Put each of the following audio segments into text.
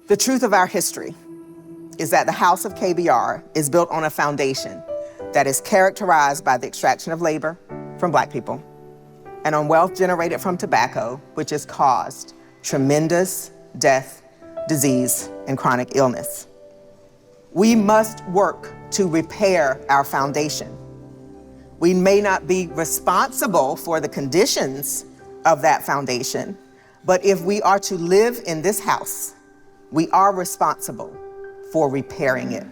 The truth of our history is that the House of KBR is built on a foundation that is characterized by the extraction of labor from Black people and on wealth generated from tobacco, which has caused tremendous death, disease, and chronic illness. We must work to repair our foundation. We may not be responsible for the conditions of that foundation, but if we are to live in this house, we are responsible for repairing it.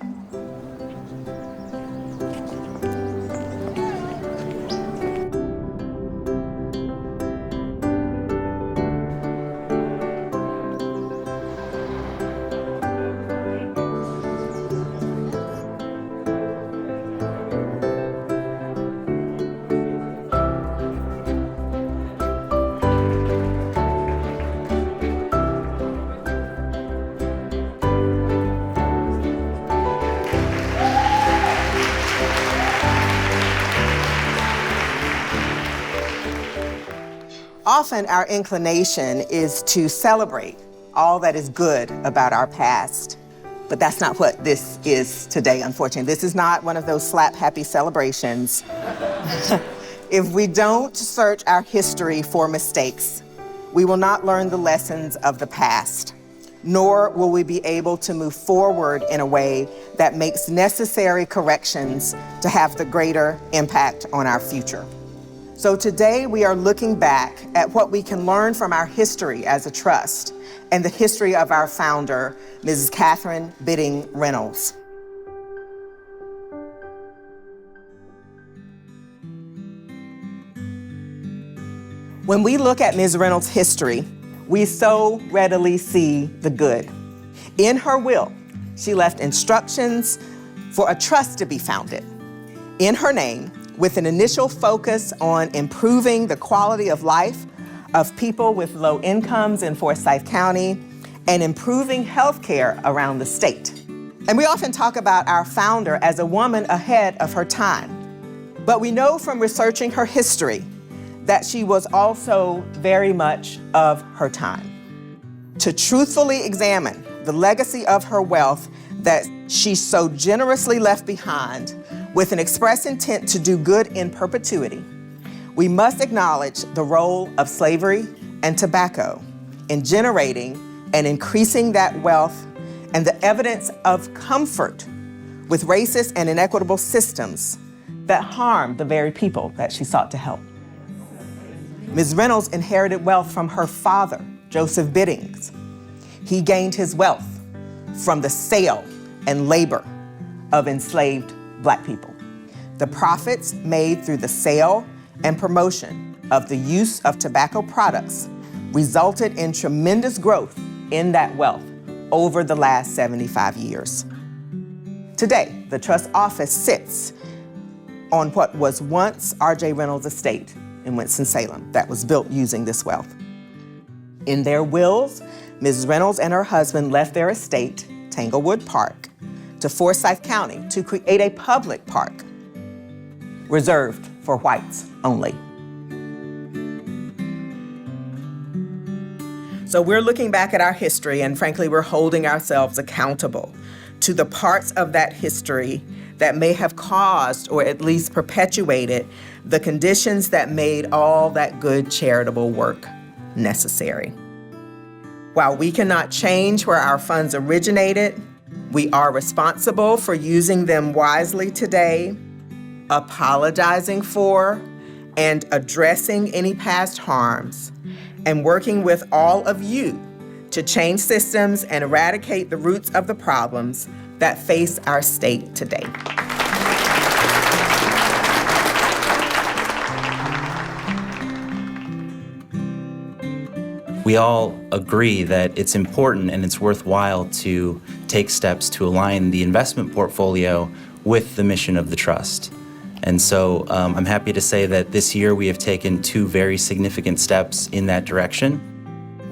Often our inclination is to celebrate all that is good about our past, but that's not what this is today, unfortunately. This is not one of those slap happy celebrations. If we don't search our history for mistakes, we will not learn the lessons of the past, nor will we be able to move forward in a way that makes necessary corrections to have the greater impact on our future. So today we are looking back at what we can learn from our history as a trust and the history of our founder, Mrs. Kate B.Reynolds. When we look at Ms. Reynolds' history, we so readily see the good. In her will, she left instructions for a trust to be founded in her name, with an initial focus on improving the quality of life of people with low incomes in Forsyth County and improving health care around the state. And we often talk about our founder as a woman ahead of her time. But we know from researching her history that she was also very much of her time. To truthfully examine the legacy of her wealth that she so generously left behind with an express intent to do good in perpetuity, we must acknowledge the role of slavery and tobacco in generating and increasing that wealth and the evidence of comfort with racist and inequitable systems that harm the very people that she sought to help. Ms. Reynolds inherited wealth from her father, Joseph Biddings. He gained his wealth from the sale and labor of enslaved Black people. The profits made through the sale and promotion of the use of tobacco products resulted in tremendous growth in that wealth over the last 75 years. Today, the trust office sits on what was once R.J. Reynolds' estate in Winston-Salem that was built using this wealth. In their wills, Mrs. Reynolds and her husband left their estate, Tanglewood Park, to Forsyth County to create a public park reserved for whites only. So we're looking back at our history, and frankly, we're holding ourselves accountable to the parts of that history that may have caused or at least perpetuated the conditions that made all that good charitable work necessary. While we cannot change where our funds originated, we are responsible for using them wisely today, apologizing for and addressing any past harms, and working with all of you to change systems and eradicate the roots of the problems that face our state today. We all agree that it's important and it's worthwhile to take steps to align the investment portfolio with the mission of the trust. And so I'm happy to say that this year we have taken two very significant steps in that direction.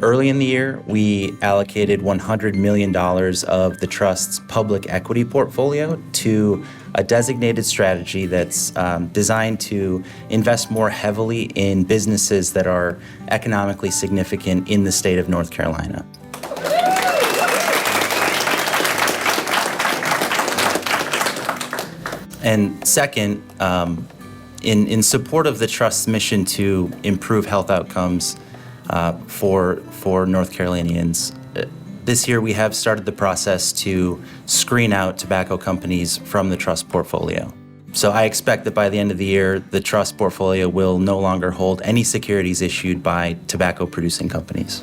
Early in the year, we allocated $100 million of the trust's public equity portfolio to a designated strategy that's designed to invest more heavily in businesses that are economically significant in the state of North Carolina. And second, in support of the Trust's mission to improve health outcomes for North Carolinians, this year we have started the process to screen out tobacco companies from the Trust portfolio. So I expect that by the end of the year, the Trust portfolio will no longer hold any securities issued by tobacco-producing companies.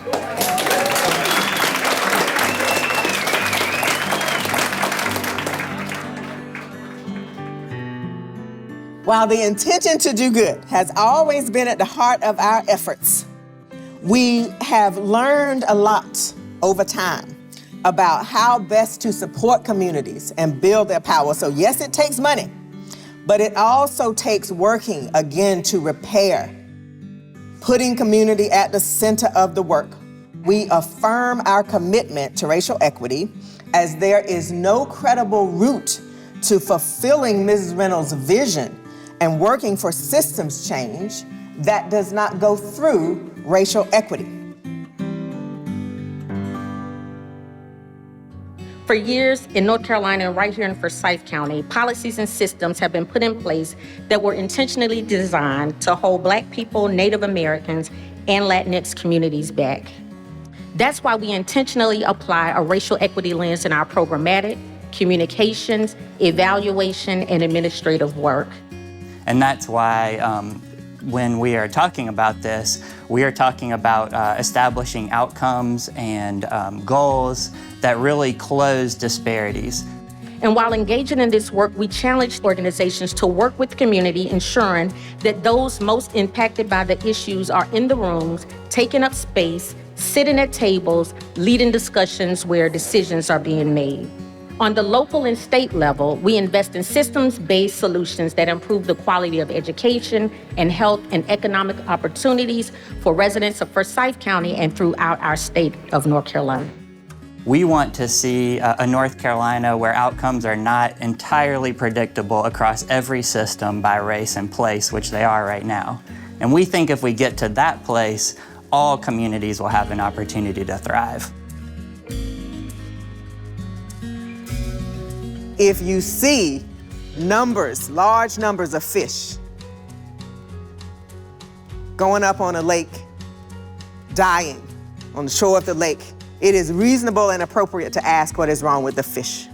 While the intention to do good has always been at the heart of our efforts, we have learned a lot over time about how best to support communities and build their power. So yes, it takes money, but it also takes working again to repair, putting community at the center of the work. We affirm our commitment to racial equity, as there is no credible route to fulfilling Mrs. Reynolds' vision and working for systems change that does not go through racial equity. For years in North Carolina and right here in Forsyth County, policies and systems have been put in place that were intentionally designed to hold Black people, Native Americans, and Latinx communities back. That's why we intentionally apply a racial equity lens in our programmatic, communications, evaluation, and administrative work. And that's why when we are talking about this, we are talking about establishing outcomes and goals that really close disparities. And while engaging in this work, we challenge organizations to work with community, ensuring that those most impacted by the issues are in the rooms, taking up space, sitting at tables, leading discussions where decisions are being made. On the local and state level, we invest in systems-based solutions that improve the quality of education and health and economic opportunities for residents of Forsyth County and throughout our state of North Carolina. We want to see a North Carolina where outcomes are not entirely predictable across every system by race and place, which they are right now. And we think if we get to that place, all communities will have an opportunity to thrive. If you see numbers, large numbers of fish going up on a lake, dying on the shore of the lake, it is reasonable and appropriate to ask what is wrong with the fish.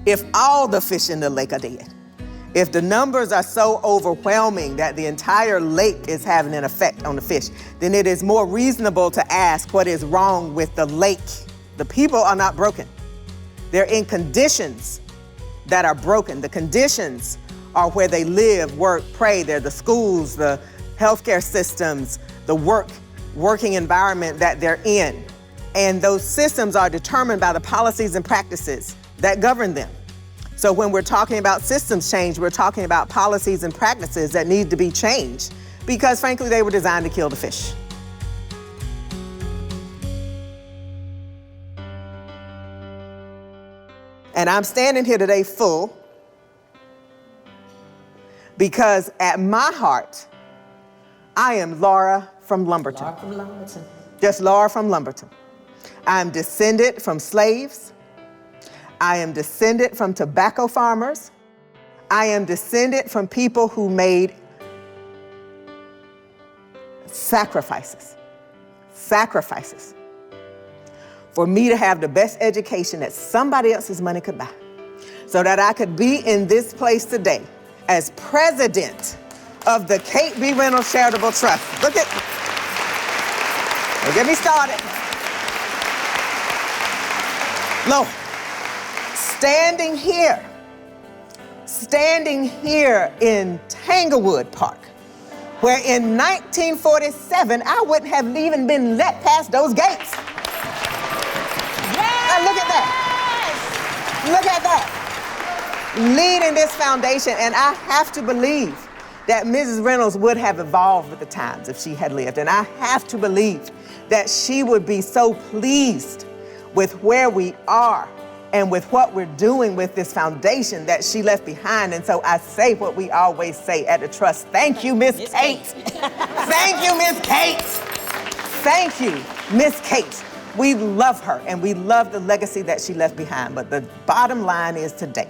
If all the fish in the lake are dead, if the numbers are so overwhelming that the entire lake is having an effect on the fish, then it is more reasonable to ask what is wrong with the lake. The people are not broken. They're in conditions that are broken. The conditions are where they live, work, pray. They're the schools, the healthcare systems, the working environment that they're in. And those systems are determined by the policies and practices that govern them. So when we're talking about systems change, we're talking about policies and practices that need to be changed because frankly, they were designed to kill the fish. And I'm standing here today full because at my heart, I am Laura from Lumberton. Laura from Lumberton. Just Laura from Lumberton. I am descended from slaves. I am descended from tobacco farmers. I am descended from people who made sacrifices for me to have the best education that somebody else's money could buy, so that I could be in this place today as president of the Kate B.Reynolds Charitable Trust. Don't get me started. Lord, standing here in Tanglewood Park, where in 1947, I wouldn't have even been let past those gates. Now look at that. Look at that. Leading this foundation, and I have to believe that Mrs. Reynolds would have evolved with the times if she had lived. And I have to believe that she would be so pleased with where we are and with what we're doing with this foundation that she left behind. And so I say what we always say at the Trust. Thank you, Miss Kate. Thank you, Miss Kate. Thank you, Miss Kate. We love her and we love the legacy that she left behind. But the bottom line is today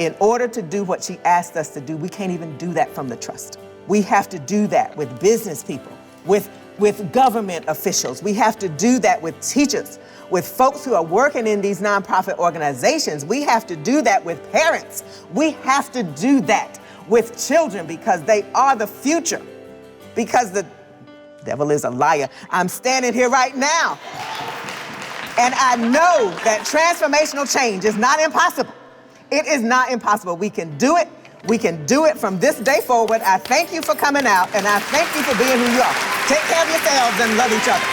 in order to do what she asked us to do, we can't even do that from the trust. We have to do that with business people, with government officials. We have to do that with teachers, with folks who are working in these nonprofit organizations. We have to do that with parents. We have to do that with children because they are the future. Because the devil is a liar. I'm standing here right now, and I know that transformational change is not impossible. It is not impossible. We can do it. We can do it from this day forward. I thank you for coming out, and I thank you for being who you are. Take care of yourselves and love each other.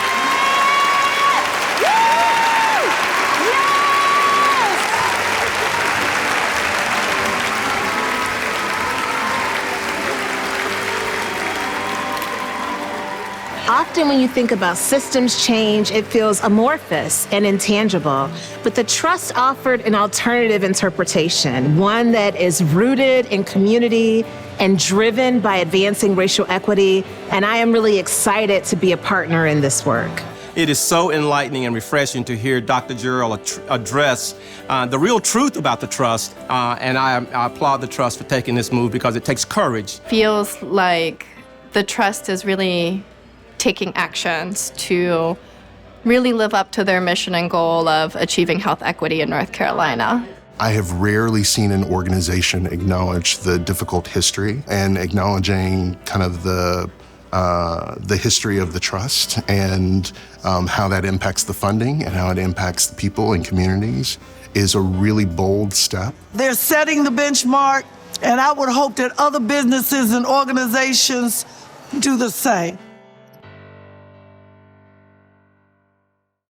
Often when you think about systems change, it feels amorphous and intangible. But the trust offered an alternative interpretation, one that is rooted in community and driven by advancing racial equity. And I am really excited to be a partner in this work. It is so enlightening and refreshing to hear Dr. Gerald address the real truth about the trust. And I applaud the trust for taking this move because it takes courage. Feels like the trust is really taking actions to really live up to their mission and goal of achieving health equity in North Carolina. I have rarely seen an organization acknowledge the difficult history and acknowledging kind of the history of the trust and how that impacts the funding and how it impacts the people and communities is a really bold step. They're setting the benchmark, and I would hope that other businesses and organizations do the same.